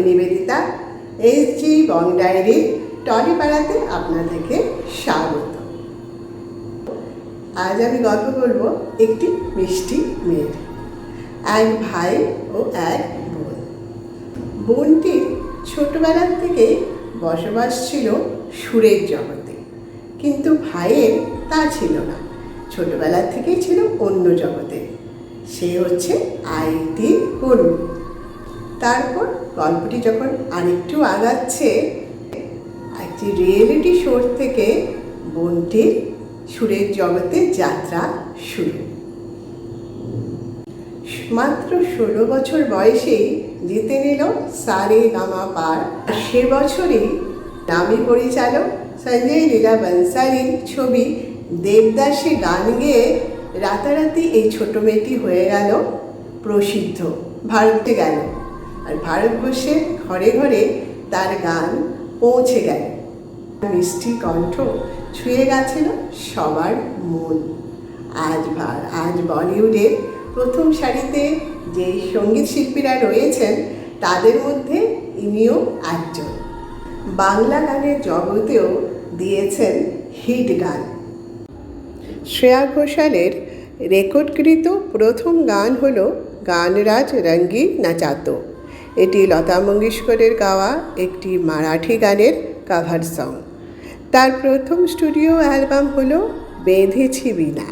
Nivedita, SG বং ডায়েরির টলিপাড়াতে আপনাদেরকে স্বাগত। আজ আমি গল্প করব একটি মিষ্টি মেয়ের। এক ভাই ও এক বোন। বোনটির ছোটবেলার থেকে বসবাস ছিল সুরের জগতে, কিন্তু ভাইয়ের তা ছিল না, ছোটবেলার থেকেই ছিল অন্য জগতে। সে হচ্ছে IT কর্মী। তারপর গল্পটি যখন আরেকটু আগাচ্ছে, একটি রিয়েলিটি শো থেকে বোনটির সুরের জগতে যাত্রা শুরু। মাত্র 16 বছর বয়সেই জিতে নিল সারে গামা পার। সে বছরই নামী পরিচালক সঞ্জয় লীলা বনসালির ছবি দেবদাসে গান গেয়ে রাতারাতি এই ছোট মেয়েটি হয়ে গেল প্রসিদ্ধ, ভারতে গেল। আর ভারতবর্ষের ঘরে ঘরে তার গান পৌঁছে গেল। মিষ্টি কণ্ঠ ছুঁয়ে গেছিল সবার মন। আজ বলিউডের প্রথম সারিতে যে সঙ্গীত শিল্পীরা রয়েছেন তাদের মধ্যে ইনিও একজন। বাংলা গানের জগতেও দিয়েছেন হিট গান। শ্রেয়া ঘোষালের রেকর্ডকৃত প্রথম গান হলো গান রাজ রঙ্গি নাচাতো। এটি লতা মঙ্গেশকরের গাওয়া একটি মারাঠি গানের কভার সং। তার প্রথম স্টুডিও অ্যালবাম হলো বেঁধেছি বিনা,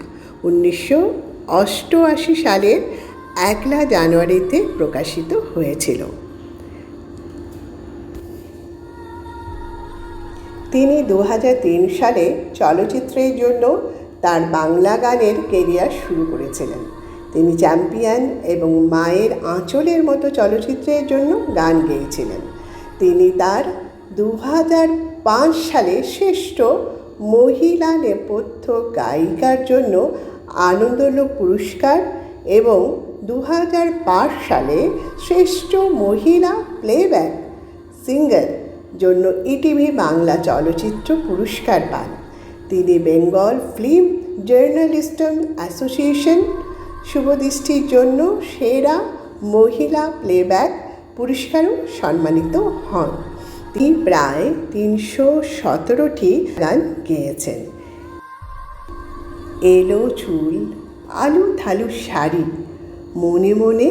1988 সালের 1 জানুয়ারিতে প্রকাশিত হয়েছিল। তিনি 2003 সালে চলচ্চিত্রের জন্য তার বাংলা গানের কেরিয়ার শুরু করেছিলেন। তিনি চ্যাম্পিয়ন এবং মায়ের আঁচলের মতো চলচ্চিত্রের জন্য গান গেয়েছিলেন। তিনি তার 2005 সালে শ্রেষ্ঠ মহিলা নেপথ্য গায়িকার জন্য আনন্দলোক পুরস্কার এবং 2005 সালে শ্রেষ্ঠ মহিলা প্লেব্যাক সিঙ্গার জন্য ETV বাংলা চলচ্চিত্র পুরস্কার পান। তিনি বেঙ্গল ফিল্ম জার্নালিস্ট অ্যাসোসিয়েশন শুভদৃষ্টির জন্য সেরা মহিলা প্লেব্যাক পুরস্কারও সম্মানিত হন। তিনি প্রায় 317টি গান গেয়েছেন। এলো চুল, আলু থালু শাড়ি, মনে মনে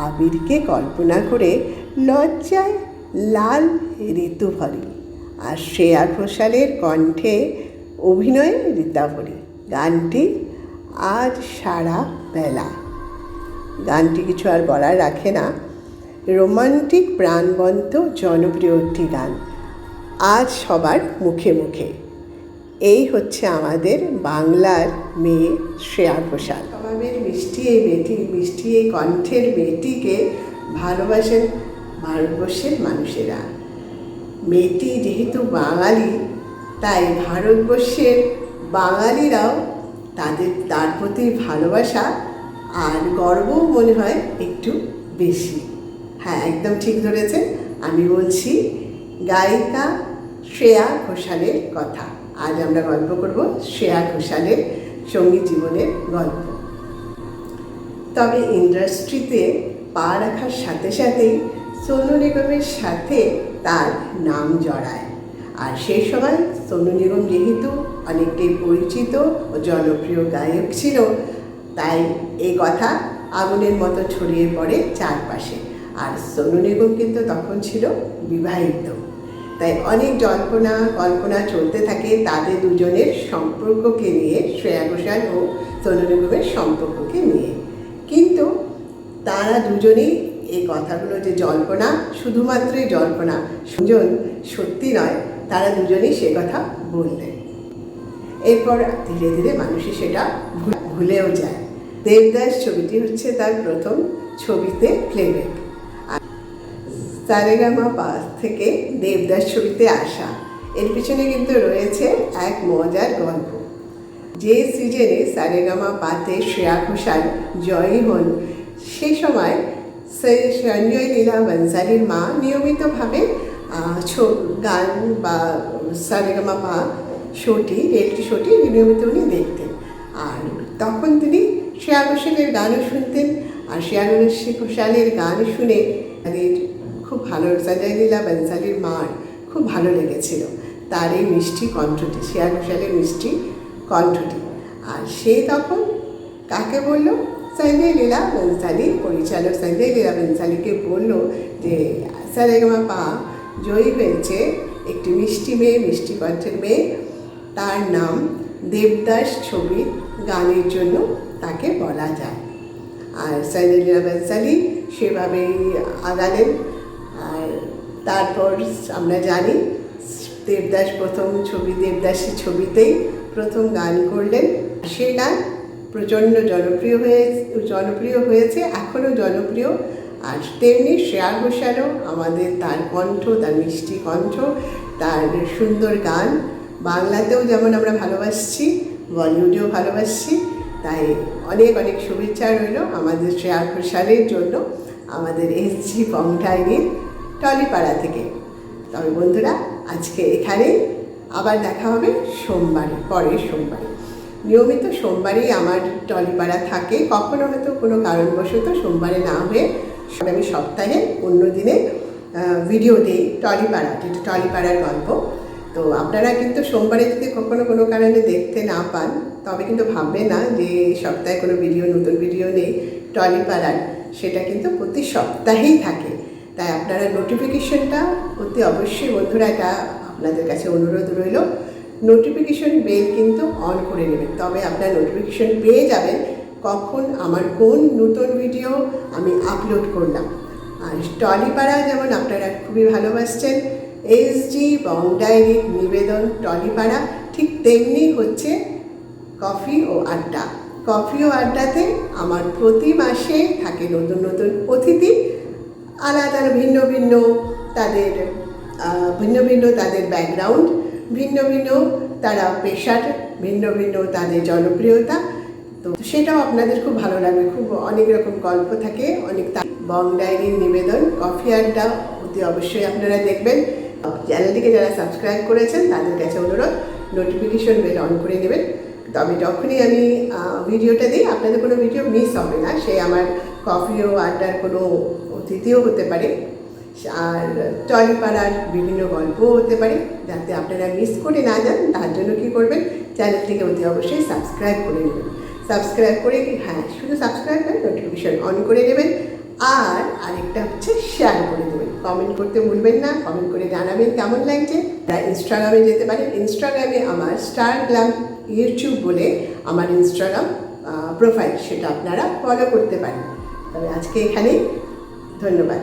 আবিরকে কল্পনা করে লজ্জায় লাল ঋতুভরি, আর শ্রেয়া ঘোষালের কণ্ঠে অভিনয়ে রীতাভরি। গানটি আজ সারা বেলা। গানটি কিছু আর বলার রাখে না, রোমান্টিক প্রাণবন্ত জনপ্রিয় একটি গান, আজ সবার মুখে মুখে। এই হচ্ছে আমাদের বাংলার মেয়ে শ্রেয়া ঘোষাল। আমাদের মিষ্টি এই কণ্ঠের মেয়েটিকে ভালোবাসেন ভারতবর্ষের মানুষেরা। মেয়েটি যেহেতু বাঙালি, তাই ভারতবর্ষের বাঙালিরাও তার প্রতি ভালোবাসা আর গর্বও মনে হয় একটু বেশি। হ্যাঁ, একদম ঠিক ধরেছেন, আমি বলছি গায়িকা শ্রেয়া ঘোষালের কথা। আজ আমরা গল্প করব শ্রেয়া ঘোষালের সঙ্গীত জীবনের গল্প। তবে ইন্ডাস্ট্রিতে পা রাখার সাথে সাথেই সোনু নিগমের সাথে তার নাম জড়ায়। আর সেই সময় সোনু নিগম যেহেতু অনেকটাই পরিচিত ও জনপ্রিয় গায়ক ছিল, তাই এই কথা আগুনের মতো ছড়িয়ে পড়ে চারপাশে। আর সোনু নিগম কিন্তু তখন ছিল বিবাহিত, তাই অনেক কল্পনা চলতে থাকে তাদের দুজনের সম্পর্ককে নিয়ে, শ্রেয়া ঘোষাল ও সোনু নিগমের সম্পর্ককে নিয়ে। কিন্তু তারা দুজনেই এই কথাগুলো যে জল্পনা, শুধুমাত্রই জল্পনা, সত্যি নয়, তারা দুজনেই সে কথা বললেন। এরপর ধীরে ধীরে মানুষই সেটা ভুলেও যায়। দেবদাস ছবিটি হচ্ছে তার প্রথম ছবিতে প্লেব্যাক। সারেগামা পাস থেকে দেবদাস ছবিতে আসা, এর পিছনে কিন্তু রয়েছে এক মজার গল্প। যে সিজনে সারেগামা পাতে শ্রেয়া ঘোষাল জয়ী হন, সে সময় সঞ্জয় লীলা বনসালির মা নিয়মিতভাবে গান বা সারেগামা পা রিয়েলিটি শোটি নিয়মিত উনি দেখতেন। আর তখন তিনি শ্রেয়া ঘোষালের গানও শুনতেন। আর শ্রেয়া ঘোষালের গান শুনে তাদের খুব ভালো, সঞ্জয় লীলা বনসালির মার খুব ভালো লেগেছিল তার এই মিষ্টি কণ্ঠটি, শ্রেয়া ঘোষালের মিষ্টি কণ্ঠটি। আর সে তখন কাকে বলল? সঞ্জয় লীলা বনসালি, পরিচালক সঞ্জয় লীলা বনসালিকে বলল যে সারেগামাপা জয়ী হয়েছে একটি মিষ্টি মেয়ে, মিষ্টি কণ্ঠের মেয়ে, তার নাম দেবদাস ছবির গানের জন্য তাকে বলা যায়। আর সঞ্জয় লীলা বনসালি সেভাবেই আগালেন। আর তারপর আমরা জানি দেবদাস প্রথম ছবি, দেবদাসী ছবিতেই প্রথম গান করলেন। সে গান প্রচণ্ড জনপ্রিয় হয়েছে, এখনও জনপ্রিয়। আর তেমনি শ্রেয়া ঘোষালও আমাদের, তার কণ্ঠ, তার মিষ্টি কণ্ঠ, তার সুন্দর গান বাংলাতেও যেমন আমরা ভালোবাসছি, বলিউডেও ভালোবাসছি। তাই অনেক অনেক শুভেচ্ছা রইল আমাদের শ্রেয়া ঘোষালের জন্য আমাদের এসজি বং ডায়েরির টলিপাড়া থেকে। তবে বন্ধুরা, আজকে এখানে আবার দেখা হবে সোমবারে, পরের সোমবারে। নিয়মিত সোমবারেই আমার টলিপাড়া থাকে, কখনো হয়তো কোনো কারণবশত সোমবারে না হয়ে আমি সপ্তাহে অন্য দিনে ভিডিও দিই টলিপাড়া, যেটা টলিপাড়ার গল্প। তো আপনারা কিন্তু সোমবারে যদি কখনো কোনো কারণে দেখতে না পান, তবে কিন্তু ভাববেন না যে সপ্তাহে কোনো ভিডিও, নতুন ভিডিও নেই টলিপাড়ার, সেটা কিন্তু প্রতি সপ্তাহেই থাকে। তাই আপনারা নোটিফিকেশনটা অতি অবশ্যই বন্ধুরা, এটা আপনাদের কাছে অনুরোধ রইল, নোটিফিকেশন বেল কিন্তু অন করে নেবেন, তবে আপনার নোটিফিকেশন পেয়ে যাবেন কখন আমার কোন নতুন ভিডিও আমি আপলোড করলাম। আর টলিপাড়া যেমন আপনারা খুবই ভালোবাসছেন, এসজি বং ডায়েরির নিবেদন টলিপাড়া ঠিক তেমনি হচ্ছে কফি ও আড্ডা। কফি ও আড্ডাতে আমার প্রতি মাসে থাকে নতুন নতুন অতিথি, আলাদা ভিন্ন ভিন্ন তাদের ব্যাকগ্রাউন্ড, ভিন্ন ভিন্ন তারা পেশার, ভিন্ন ভিন্ন তাদের জনপ্রিয়তা। তো সেটাও আপনাদের খুব ভালো লাগবে। খুব অনেক রকম গল্প থাকে, অনেক বং ডায়েরির নিবেদন কফি আড্ডা অতি অবশ্যই আপনারা দেখবেন। চ্যানেলটিকে যারা সাবস্ক্রাইব করেছেন তাদের কাছে অনুরোধ, নোটিফিকেশন বেল অন করে নেবেন, তবে যখনই আমি ভিডিওটা দিই আপনাদের কোনো ভিডিও মিস হবে না। সে আমার কফি ও আড্ডার কোনো অতিথিও হতে পারে, আর টলিপাড়ার বিভিন্ন গল্পও হতে পারে, যাতে আপনারা মিস করে না যান। তার জন্য কী করবেন, চ্যানেলটিকে অতি অবশ্যই সাবস্ক্রাইব করে নেবেন। সাবস্ক্রাইব করে, হ্যাঁ শুধু সাবস্ক্রাইব করে নোটিফিকেশন অন করে নেবেন। আর আরেকটা হচ্ছে শেয়ার করে দেবেন। কমেন্ট করতে ভুলবেন না, কমেন্ট করে জানাবেন কেমন লাগছে। তারা ইনস্টাগ্রামে যেতে পারেন, ইনস্টাগ্রামে আমার স্টার গ্ল্যাম ইউটিউব বলে আমার ইনস্টাগ্রাম প্রোফাইল, সেটা আপনারা ফলো করতে পারেন। তবে আজকে এখানেই, ধন্যবাদ।